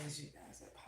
raise you guys up higher.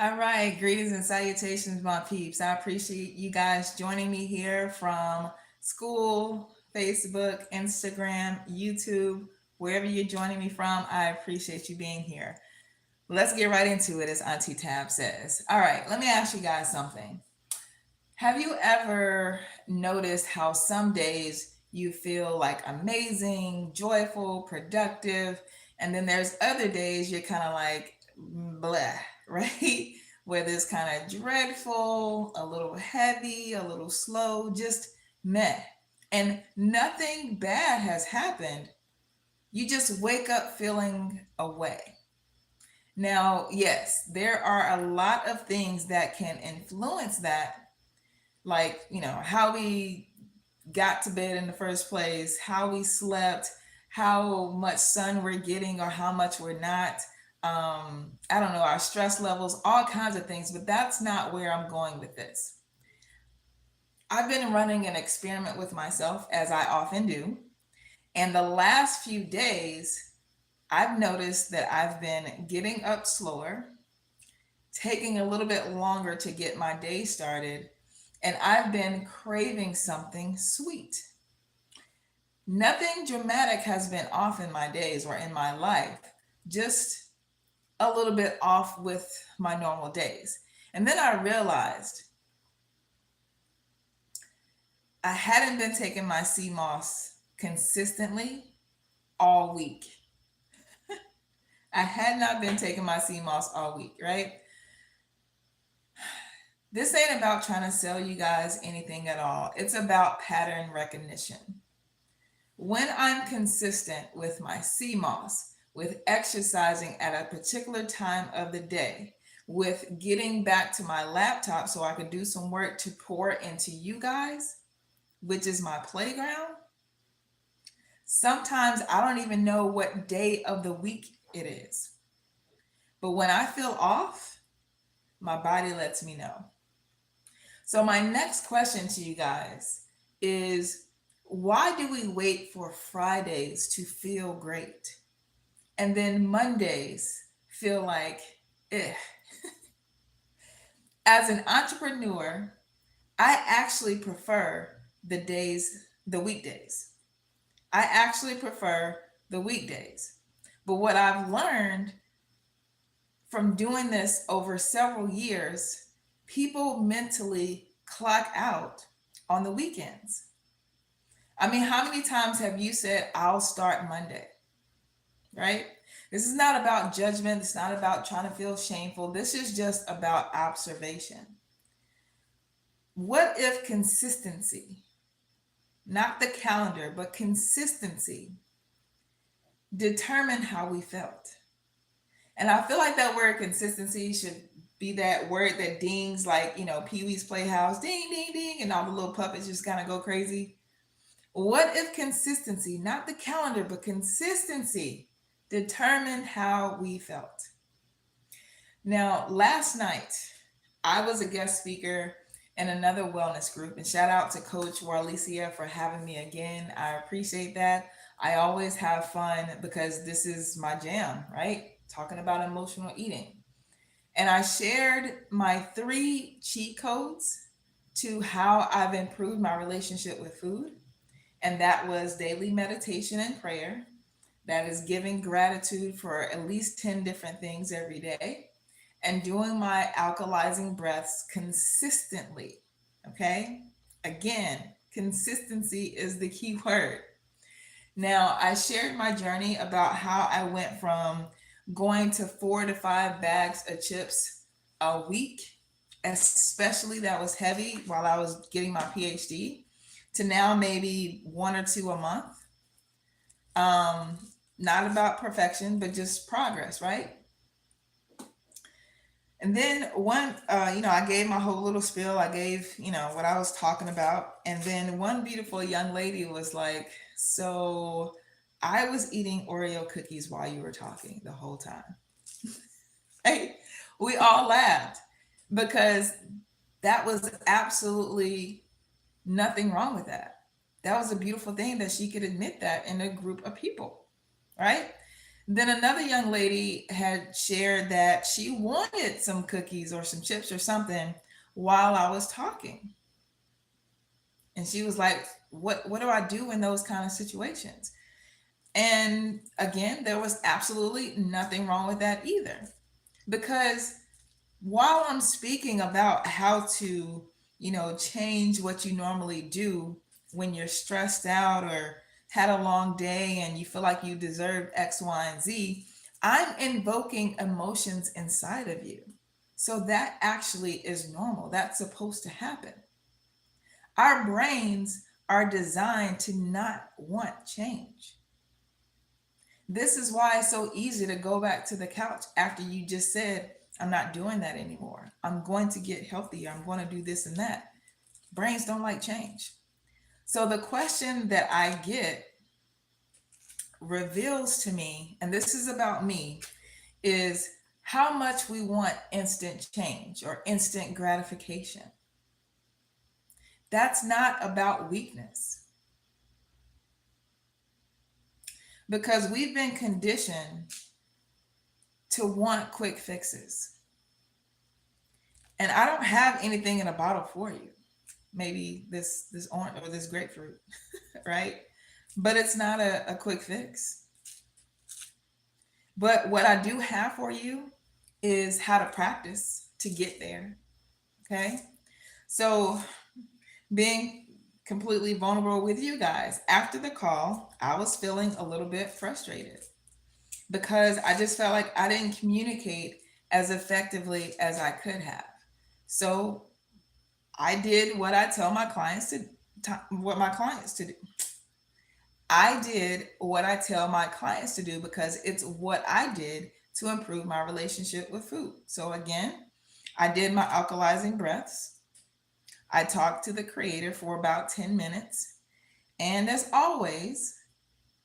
All right, greetings and salutations, my peeps. I appreciate you guys joining me here from Skool, Facebook, Instagram, YouTube, wherever you're joining me from. I appreciate you being here. Let's get right into it, as Auntie Tab says. All right, let me ask you guys something. Have you ever noticed how some days you feel like amazing, joyful, productive, and then there's other days you're kind of like blah, right? Where it's kind of dreadful, a little heavy, a little slow, just meh. And nothing bad has happened. You just wake up feeling away. Now, yes, there are a lot of things that can influence that, like, how we got to bed in the first place, how we slept, how much sun we're getting or how much we're not. I don't know, our stress levels, all kinds of things, but that's not where I'm going with this. I've been running an experiment with myself, as I often do, and the last few days, I've noticed that I've been getting up slower, taking a little bit longer to get my day started, and I've been craving something sweet. Nothing dramatic has been off in my days or in my life, just a little bit off with my normal days. And then I realized I hadn't been taking my sea moss consistently all week. I had not been taking my sea moss all week, right? This ain't about trying to sell you guys anything at all. It's about pattern recognition. When I'm consistent with my CMOS, with exercising at a particular time of the day, with getting back to my laptop so I could do some work to pour into you guys, which is my playground, sometimes I don't even know what day of the week it is. But when I feel off, my body lets me know. So, my next question to you guys is, why do we wait for Fridays to feel great? And then Mondays feel like, eh. As an entrepreneur, I actually prefer the weekdays. I actually prefer the weekdays. But what I've learned from doing this over several years, people mentally clock out on the weekends. I mean, how many times have you said, I'll start Monday, right? This is not about judgment. It's not about trying to feel shameful. This is just about observation. What if consistency, not the calendar, but consistency, determined how we felt? And I feel like that word consistency should be that word that dings, like, Pee Wee's Playhouse, ding, ding, ding, and all the little puppets just kind of go crazy. What if consistency, not the calendar, but consistency, determined how we felt? Now, last night, I was a guest speaker in another wellness group, and shout out to Coach Warlicia for having me again. I appreciate that. I always have fun because this is my jam, right? Talking about emotional eating. And I shared my 3 cheat codes to how I've improved my relationship with food. And that was daily meditation and prayer, that is giving gratitude for at least 10 different things every day, and doing my alkalizing breaths consistently. Okay? Again, consistency is the key word. Now, I shared my journey about how I went from going to 4 to 5 bags of chips a week, especially that was heavy while I was getting my PhD, to now maybe 1 or 2 a month. Um, Not about perfection, but just progress, right? And then I gave my whole little spiel. I gave, what I was talking about. And then one beautiful young lady was like, "So I was eating Oreo cookies while you were talking the whole time." Hey, we all laughed because that was absolutely nothing wrong with that. That was a beautiful thing that she could admit that in a group of people, right? Then another young lady had shared that she wanted some cookies or some chips or something while I was talking. And she was like, what do I do in those kind of situations? And again, there was absolutely nothing wrong with that either. Because while I'm speaking about how to, change what you normally do when you're stressed out or had a long day and you feel like you deserve X, Y, and Z, I'm invoking emotions inside of you. So that actually is normal. That's supposed to happen. Our brains are designed to not want change. This is why it's so easy to go back to the couch after you just said, "I'm not doing that anymore. I'm going to get healthier. I'm going to do this and that." Brains don't like change. So the question that I get reveals to me, and this is about me, is how much we want instant change or instant gratification. That's not about weakness, because we've been conditioned to want quick fixes. And I don't have anything in a bottle for you. Maybe this orange or this grapefruit, right? But it's not a quick fix. But what I do have for you is how to practice to get there. Okay. So, being completely vulnerable with you guys, after the call, I was feeling a little bit frustrated because I just felt like I didn't communicate as effectively as I could have. So, I did what I tell my clients what my clients to do. I did what I tell my clients to do because it's what I did to improve my relationship with food. So again, I did my alkalizing breaths. I talked to the creator for about 10 minutes. And as always,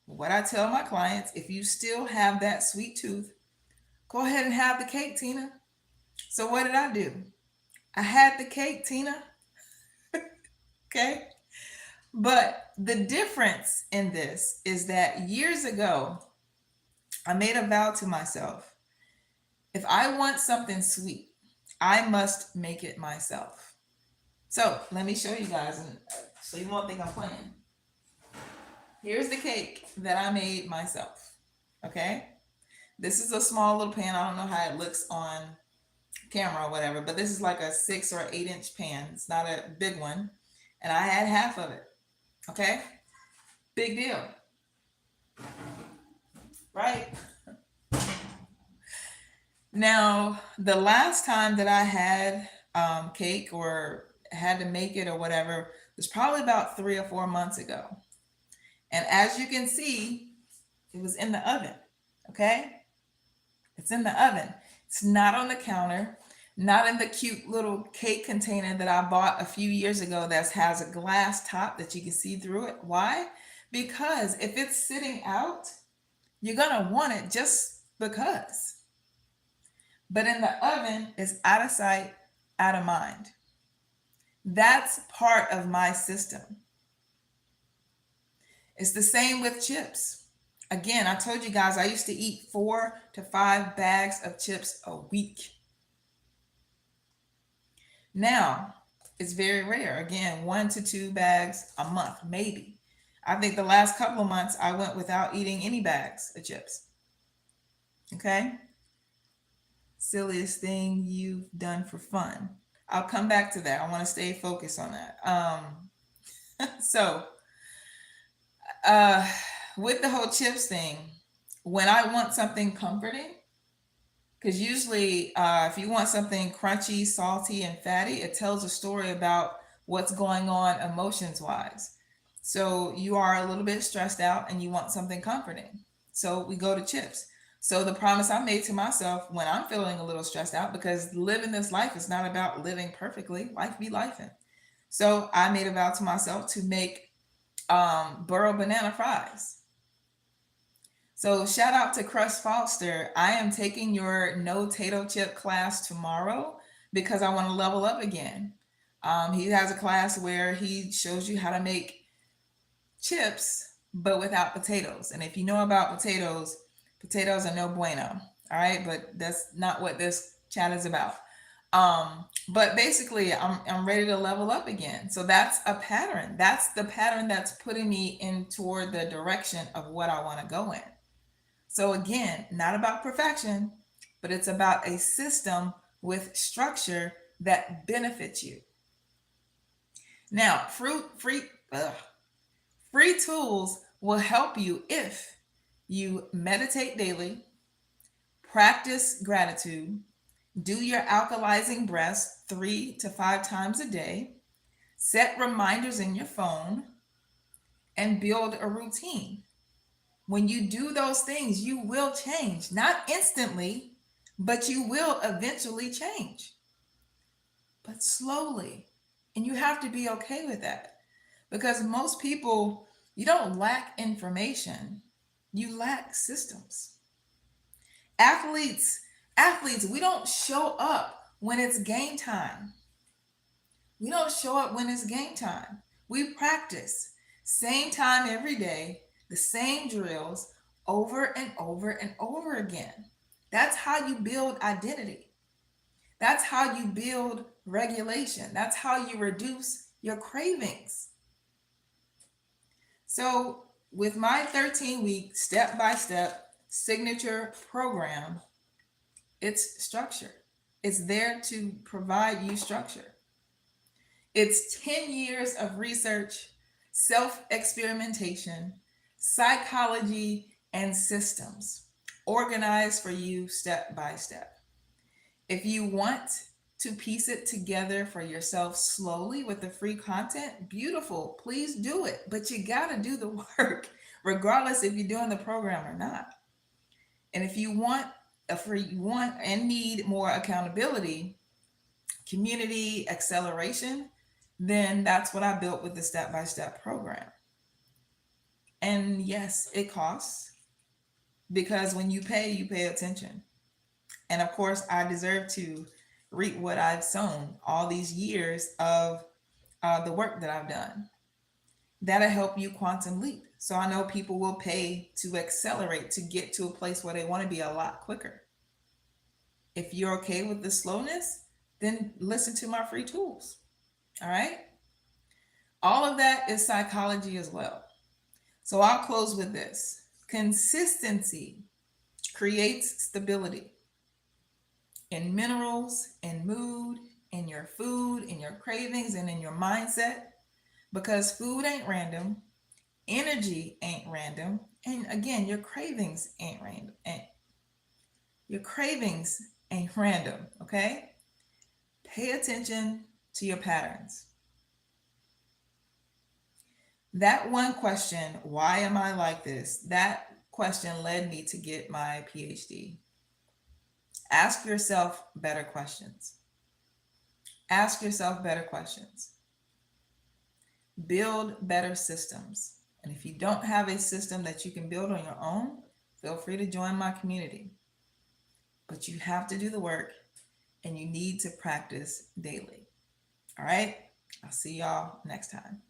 what I tell my clients, if you still have that sweet tooth, go ahead and have the cake, Tina. So what did I do? I had the cake, Tina. Okay. But the difference in this is that years ago, I made a vow to myself: if I want something sweet, I must make it myself. So let me show you guys, and so you won't think I'm playing. Here's the cake that I made myself. Okay, this is a small little pan. I don't know how it looks on camera or whatever, but this is like a 6 or 8 inch pan. It's not a big one, and I had half of it. Okay, big deal, right? Now, the last time that I had cake or had to make it or whatever was probably about 3 or 4 months ago. And as you can see, it was in the oven. Okay? It's in the oven. It's not on the counter, not in the cute little cake container that I bought a few years ago that has a glass top that you can see through it. Why? Because if it's sitting out, you're going to want it just because. But in the oven, it's out of sight, out of mind. That's part of my system. It's the same with chips. Again, I told you guys I used to eat 4 to 5 bags of chips a week. Now, it's very rare. Again, 1 to 2 bags a month, maybe. I think the last couple of months I went without eating any bags of chips. Okay? Silliest thing you've done for fun. I'll come back to that. I want to stay focused on that. So, uh, with the whole chips thing, when I want something comforting, because usually, if you want something crunchy, salty, and fatty, it tells a story about what's going on emotions wise. So you are a little bit stressed out and you want something comforting. So we go to chips. So the promise I made to myself when I'm feeling a little stressed out, because living this life is not about living perfectly, life be lifing. So I made a vow to myself to make burro banana fries. So shout out to Crust Foster. I am taking your no tato chip class tomorrow because I want to level up again. He has a class where he shows you how to make chips but without potatoes. And if you know about potatoes, potatoes are no bueno. All right, but that's not what this chat is about. But basically, I'm ready to level up again. So that's a pattern. That's the pattern that's putting me in toward the direction of what I want to go in. So again, not about perfection, but it's about a system with structure that benefits you. Now, free tools will help you if you meditate daily, practice gratitude, do your alkalizing breaths 3 to 5 times a day, set reminders in your phone, and build a routine. When you do those things, you will change. Not instantly, but you will eventually change, but slowly. And you have to be okay with that because most people, you don't lack information, you lack systems. Athletes, athletes, we don't show up when it's game time. We don't show up when it's game time. We practice same time every day, the same drills over and over and over again. That's how you build identity. That's how you build regulation. That's how you reduce your cravings. So, with my 13-week step by step signature program, it's structure. It's there to provide you structure. It's 10 years of research, self experimentation, psychology, and systems organized for you step by step. If you want to piece it together for yourself slowly with the free content, beautiful, please do it. But you got to do the work, regardless if you're doing the program or not. And if you want you want and need more accountability, community acceleration, then that's what I built with the step by step program. And yes, it costs because when you pay attention. And of course, I deserve to reap what I've sown all these years of the work that I've done. That'll help you quantum leap. So I know people will pay to accelerate to get to a place where they want to be a lot quicker. If you're okay with the slowness, then listen to my free tools. All right. All of that is psychology as well. So I'll close with this: consistency creates stability in minerals, in mood, in your food, in your cravings, and in your mindset. Because food ain't random, energy ain't random, and again, your cravings ain't random. Your cravings ain't random, okay? Pay attention to your patterns. That one question, why am I like this? That question led me to get my PhD. Ask yourself better questions. Ask yourself better questions. Build better systems. And if you don't have a system that you can build on your own, feel free to join my community. But you have to do the work and you need to practice daily. All right? I'll see y'all next time.